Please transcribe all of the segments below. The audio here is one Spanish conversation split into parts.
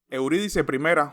Eurídice I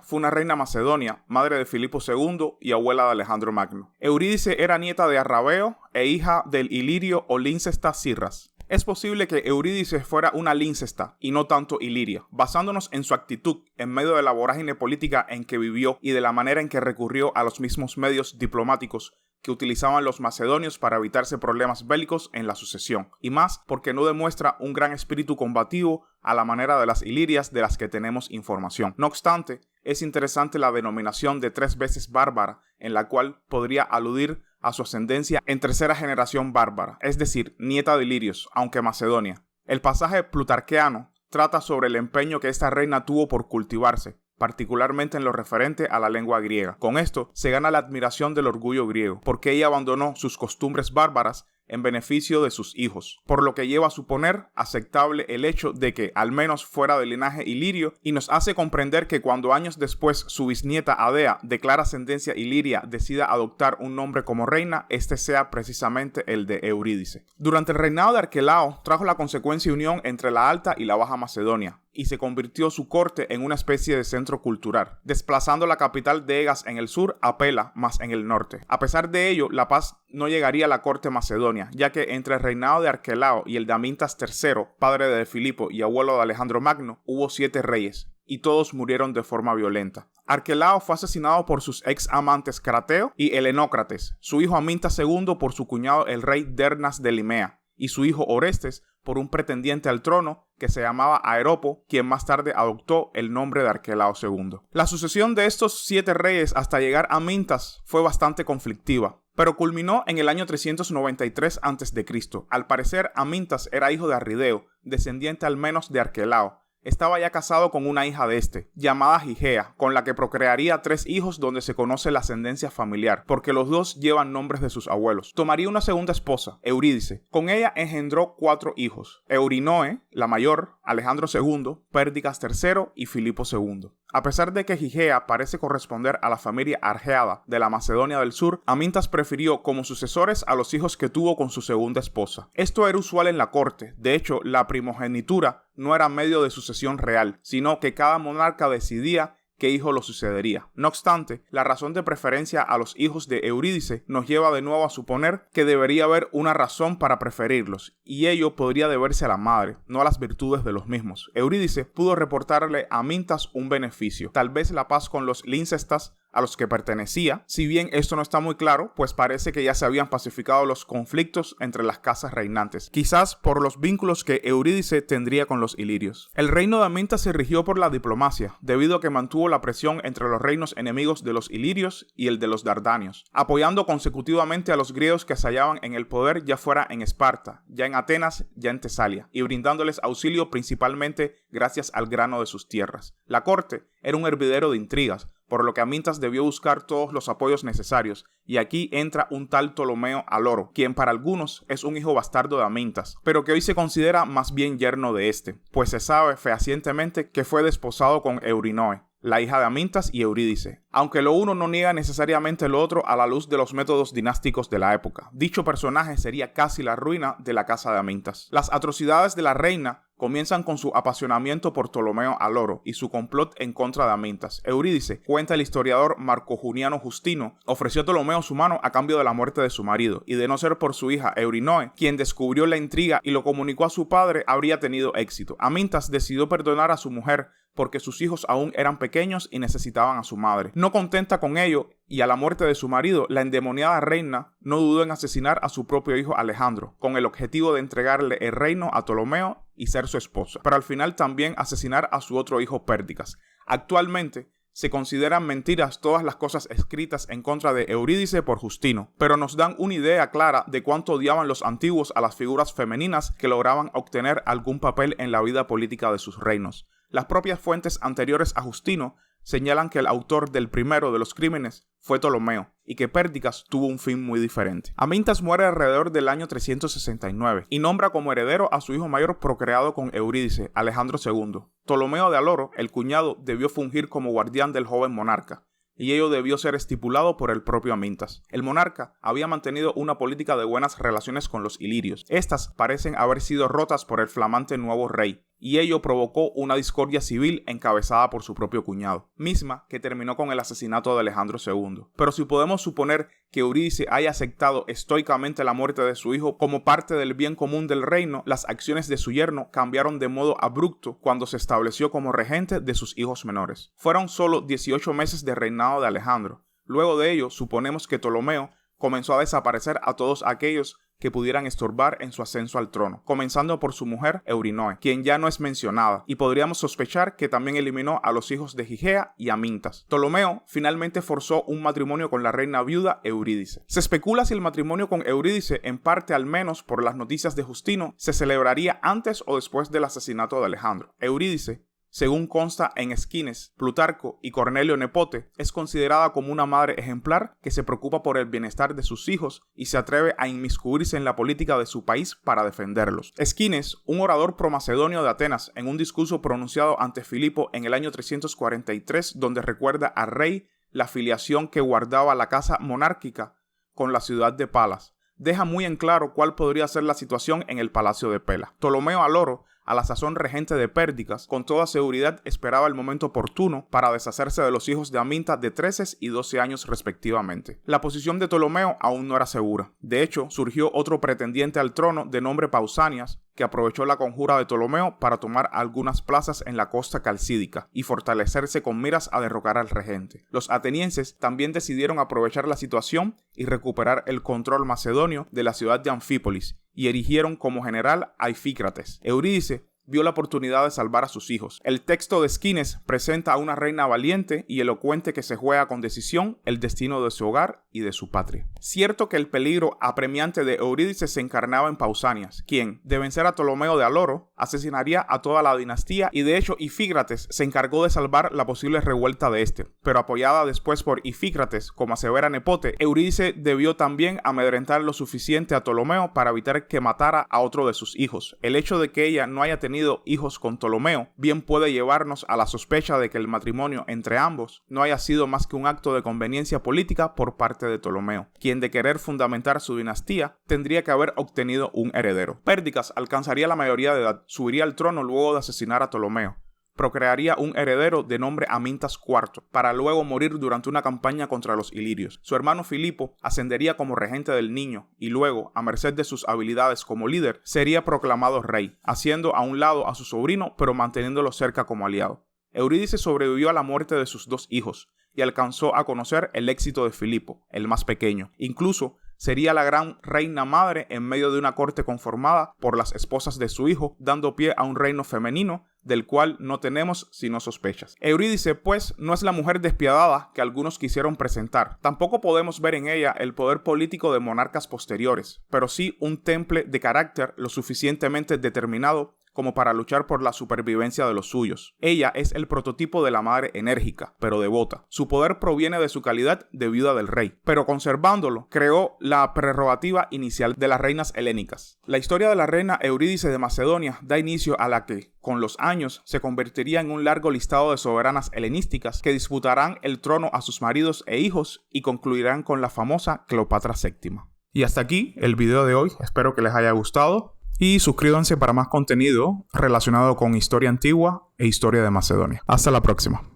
fue una reina macedonia, madre de Filipo II y abuela de Alejandro Magno. Eurídice era nieta de Arrabeo e hija del ilirio o lincesta Sirras. Es posible que Eurídice fuera una lincesta y no tanto iliria, basándonos en su actitud en medio de la vorágine política en que vivió y de la manera en que recurrió a los mismos medios diplomáticos que utilizaban los macedonios para evitarse problemas bélicos en la sucesión, y más porque no demuestra un gran espíritu combativo a la manera de las ilirias de las que tenemos información. No obstante, es interesante la denominación de 3 veces bárbara, en la cual podría aludir a su ascendencia en tercera generación bárbara, es decir, nieta de ilirios, aunque macedonia. El pasaje plutarqueano trata sobre el empeño que esta reina tuvo por cultivarse, particularmente en lo referente a la lengua griega. Con esto se gana la admiración del orgullo griego, porque ella abandonó sus costumbres bárbaras en beneficio de sus hijos, por lo que lleva a suponer aceptable el hecho de que al menos fuera del linaje ilirio, y nos hace comprender que cuando años después su bisnieta Adea declara ascendencia iliria decida adoptar un nombre como reina, este sea precisamente el de Eurídice. Durante el reinado de Arquelao trajo la consecuencia unión entre la Alta y la Baja Macedonia, y se convirtió su corte en una especie de centro cultural, desplazando la capital de Egas en el sur a Pela más en el norte. A pesar de ello, la paz no llegaría a la corte macedonia, ya que entre el reinado de Arquelao y el de Amintas III, padre de Filipo y abuelo de Alejandro Magno, hubo 7 reyes, y todos murieron de forma violenta. Arquelao fue asesinado por sus ex amantes Crateo y Helenócrates, su hijo Amintas II por su cuñado el rey Dernas de Limea, y su hijo Orestes por un pretendiente al trono que se llamaba Aeropo, quien más tarde adoptó el nombre de Arquelao II. La sucesión de estos 7 reyes hasta llegar a Amintas fue bastante conflictiva, pero culminó en el año 393 a.C. Al parecer, Amintas era hijo de Arrideo, descendiente al menos de Arquelao. Estaba ya casado con una hija de este, llamada Gigea, con la que procrearía 3 hijos donde se conoce la ascendencia familiar, porque los 2 llevan nombres de sus abuelos. Tomaría una segunda esposa, Eurídice. Con ella engendró 4 hijos: Eurinoe, la mayor, Alejandro II, Pérdicas III y Filipo II. A pesar de que Gigea parece corresponder a la familia Argeada de la Macedonia del Sur, Amintas prefirió como sucesores a los hijos que tuvo con su segunda esposa. Esto era usual en la corte. De hecho, la primogenitura no era medio de sucesión real, sino que cada monarca decidía qué hijo lo sucedería. No obstante, la razón de preferencia a los hijos de Eurídice nos lleva de nuevo a suponer que debería haber una razón para preferirlos, y ello podría deberse a la madre, no a las virtudes de los mismos. Eurídice pudo reportarle a Amintas un beneficio, tal vez la paz con los lincestas a los que pertenecía. Si bien esto no está muy claro, pues parece que ya se habían pacificado los conflictos entre las casas reinantes, quizás por los vínculos que Eurídice tendría con los ilirios. El reino de Amintas se rigió por la diplomacia, debido a que mantuvo la presión entre los reinos enemigos de los ilirios y el de los dardanios, apoyando consecutivamente a los griegos que se hallaban en el poder, ya fuera en Esparta, ya en Atenas, ya en Tesalia, y brindándoles auxilio principalmente gracias al grano de sus tierras. La corte era un hervidero de intrigas, por lo que Amintas debió buscar todos los apoyos necesarios, y aquí entra un tal Ptolomeo Aloro, quien para algunos es un hijo bastardo de Amintas, pero que hoy se considera más bien yerno de este, pues se sabe fehacientemente que fue desposado con Eurinoe, la hija de Amintas y Eurídice, aunque lo uno no niega necesariamente lo otro a la luz de los métodos dinásticos de la época. Dicho personaje sería casi la ruina de la casa de Amintas. Las atrocidades de la reina comienzan con su apasionamiento por Ptolomeo Aloro y su complot en contra de Amintas. Eurídice, cuenta el historiador Marco Juniano Justino, ofreció a Ptolomeo su mano a cambio de la muerte de su marido, y de no ser por su hija Eurinoe, quien descubrió la intriga y lo comunicó a su padre, habría tenido éxito. Amintas decidió perdonar a su mujer porque sus hijos aún eran pequeños y necesitaban a su madre. No contenta con ello, y a la muerte de su marido, la endemoniada reina no dudó en asesinar a su propio hijo Alejandro, con el objetivo de entregarle el reino a Ptolomeo y ser su esposa, pero al final también asesinar a su otro hijo Pérdicas. Actualmente se consideran mentiras todas las cosas escritas en contra de Eurídice por Justino, pero nos dan una idea clara de cuánto odiaban los antiguos a las figuras femeninas que lograban obtener algún papel en la vida política de sus reinos. Las propias fuentes anteriores a Justino señalan que el autor del primero de los crímenes fue Ptolomeo, y que Pérdicas tuvo un fin muy diferente. Amintas muere alrededor del año 369 y nombra como heredero a su hijo mayor procreado con Eurídice, Alejandro II. Ptolomeo de Aloro, el cuñado, debió fungir como guardián del joven monarca, y ello debió ser estipulado por el propio Amintas. El monarca había mantenido una política de buenas relaciones con los ilirios. Estas parecen haber sido rotas por el flamante nuevo rey, y ello provocó una discordia civil encabezada por su propio cuñado, misma que terminó con el asesinato de Alejandro II. Pero si podemos suponer que Eurídice haya aceptado estoicamente la muerte de su hijo como parte del bien común del reino, las acciones de su yerno cambiaron de modo abrupto cuando se estableció como regente de sus hijos menores. Fueron solo 18 meses de reinado de Alejandro. Luego de ello, suponemos que Ptolomeo comenzó a desaparecer a todos aquellos que pudieran estorbar en su ascenso al trono, comenzando por su mujer Eurinoe, quien ya no es mencionada, y podríamos sospechar que también eliminó a los hijos de Gigea y Amintas. Ptolomeo finalmente forzó un matrimonio con la reina viuda Eurídice. Se especula si el matrimonio con Eurídice, en parte al menos por las noticias de Justino, se celebraría antes o después del asesinato de Alejandro. Eurídice, según consta en Esquines, Plutarco y Cornelio Nepote, es considerada como una madre ejemplar que se preocupa por el bienestar de sus hijos y se atreve a inmiscuirse en la política de su país para defenderlos. Esquines, un orador promacedonio de Atenas, en un discurso pronunciado ante Filipo en el año 343, donde recuerda al rey la filiación que guardaba la casa monárquica con la ciudad de Palas, deja muy en claro cuál podría ser la situación en el palacio de Pela. Ptolomeo Aloro, a la sazón regente de Pérdikas, con toda seguridad esperaba el momento oportuno para deshacerse de los hijos de Amintas de 13 y 12 años respectivamente. La posición de Ptolomeo aún no era segura. De hecho, surgió otro pretendiente al trono de nombre Pausanias, que aprovechó la conjura de Ptolomeo para tomar algunas plazas en la costa calcídica y fortalecerse con miras a derrocar al regente. Los atenienses también decidieron aprovechar la situación y recuperar el control macedonio de la ciudad de Anfípolis, y erigieron como general a Ifícrates. Eurídice vio la oportunidad de salvar a sus hijos. El texto de Esquines presenta a una reina valiente y elocuente que se juega con decisión el destino de su hogar y de su patria. Cierto que el peligro apremiante de Eurídice se encarnaba en Pausanias, quien, de vencer a Ptolomeo de Aloro, asesinaría a toda la dinastía, y de hecho Ifícrates se encargó de salvar la posible revuelta de este. Pero apoyada después por Ifícrates, como asevera Nepote, Eurídice debió también amedrentar lo suficiente a Ptolomeo para evitar que matara a otro de sus hijos. El hecho de que ella no haya tenido hijos con Ptolomeo bien puede llevarnos a la sospecha de que el matrimonio entre ambos no haya sido más que un acto de conveniencia política por parte de Ptolomeo, quien, de querer fundamentar su dinastía, tendría que haber obtenido un heredero. Pérdikas alcanzaría la mayoría de edad, subiría al trono luego de asesinar a Ptolomeo, procrearía un heredero de nombre Amintas IV, para luego morir durante una campaña contra los ilirios. Su hermano Filipo ascendería como regente del niño y luego, a merced de sus habilidades como líder, sería proclamado rey, haciendo a un lado a su sobrino pero manteniéndolo cerca como aliado. Eurídice sobrevivió a la muerte de sus dos hijos y alcanzó a conocer el éxito de Filipo, el más pequeño. Incluso sería la gran reina madre en medio de una corte conformada por las esposas de su hijo, dando pie a un reino femenino del cual no tenemos sino sospechas. Eurídice, pues, no es la mujer despiadada que algunos quisieron presentar. Tampoco podemos ver en ella el poder político de monarcas posteriores, pero sí un temple de carácter lo suficientemente determinado como para luchar por la supervivencia de los suyos. Ella es el prototipo de la madre enérgica, pero devota. Su poder proviene de su calidad de viuda del rey, pero conservándolo, creó la prerrogativa inicial de las reinas helénicas. La historia de la reina Eurídice de Macedonia da inicio a la que, con los años, se convertiría en un largo listado de soberanas helenísticas que disputarán el trono a sus maridos e hijos y concluirán con la famosa Cleopatra VII. Y hasta aquí el video de hoy, espero que les haya gustado. Y suscríbanse para más contenido relacionado con historia antigua e historia de Macedonia. Hasta la próxima.